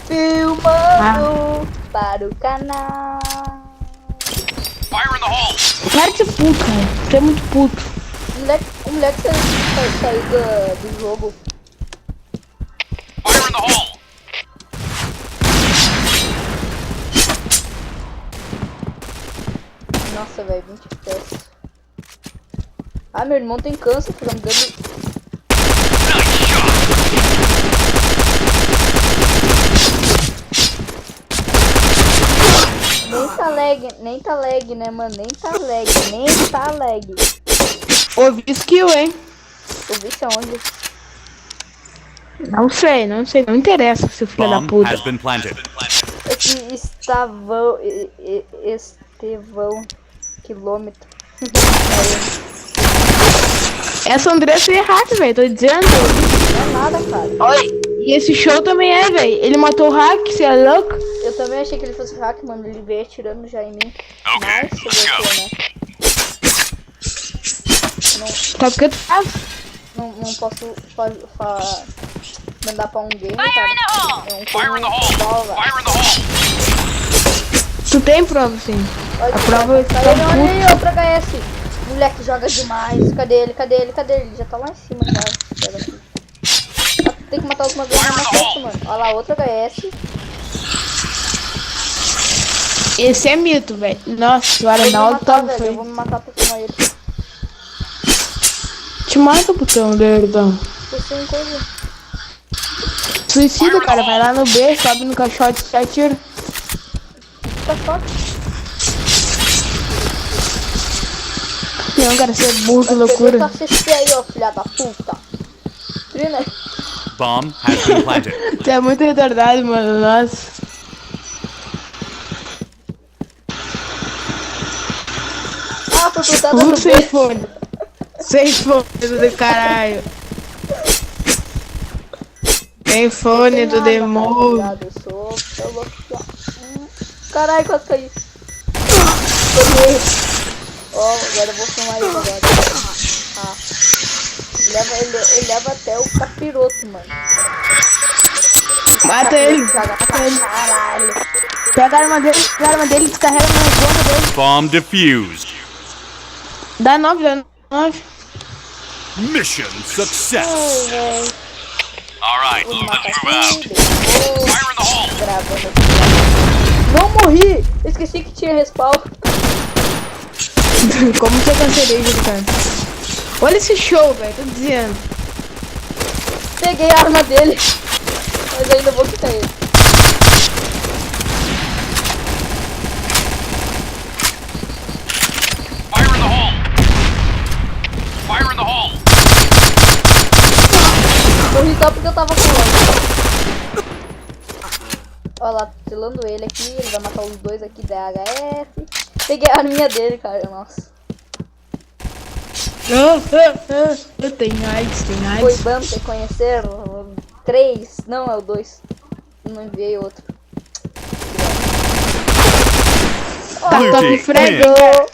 Filmando para o canal. Fire in the hole! Para de ser puto, cara. Você é muito puto. O moleque saiu do jogo. Fire in the hole! Nossa, velho, 20 FPS. Ah, meu irmão tem câncer, filho, me dando... Nice shot! Nem tá lag, né, mano? Nem tá lag. Ouvi skill, hein? Eu vi isso aonde? Não sei. Não interessa, seu filho da Bomb puta. has been planted. Esse Estevão quilômetro. Essa Andressa é hack, velho. Tô dizendo. Não é nada, cara. Olha, e esse show também é, velho. Ele matou o hack, você é louco? Eu também achei que ele fosse hack, mano. Ele veio atirando já em mim. Okay, Mas, let's go. né? Tá porque tu faz? Não posso mandar pra um game, cara. É um Fire in the hole! prova. Fire in the hole! Tu tem prova, sim. Olha A prova é que olha tá aí, puto. outro HS. Moleque joga demais. Cadê ele? Ele já tá lá em cima já. Pega aqui. Ah, tem que matar alguma vez na festa, mano. Olha lá, outro HS. Esse é mito, velho. Nossa, o Eu vou me Arnaldo matar, tá velho. Eu feio. vou me matar pra tomar ele. Te mata, putão, lerdão. Eu sem coisa. Suicida, cara. Vai lá no B, sobe no caixote e se atira. Fica só. Não, cara, você é burro, que Pegou loucura. tua CC aí, ó, filha da puta. Trina. Bomb has been planted. Você é muito retardado, mano. Nossa. Ah, tu tá dando Sem beijo. fone. Sem fone do caralho. Sem fone do demônio. Eu sou louco. Caralho, quase caí. Peguei. Ó, agora eu vou filmar ele agora. Ah. Ele leva até o capiroto, mano. Mata ele. Joga pra caralho. Pega a arma dele, descarrega na bomba dele. Bomb defused. Dá 9. Mission success. Ai, velho. Alright, Vou let's matar move out. aqui, depois. Fire in the hole! Gravando aqui. Não morri! Eu esqueci que tinha respawn. Como você cancelei, cara? Olha esse show, velho. Tô dizendo. Peguei a arma dele. Mas ainda vou quitar ele. Fire in the hole! Fire in the hole! Morri só porque eu tava pulando. Olha lá, tilando ele aqui. Ele vai matar os dois aqui da HS. Peguei a arminha dele, cara. Nossa. Eu tenho AIDS, Foi bom te conhecer. 3. Não, é o 2. Não enviei outro. Tá Blue top team fregou.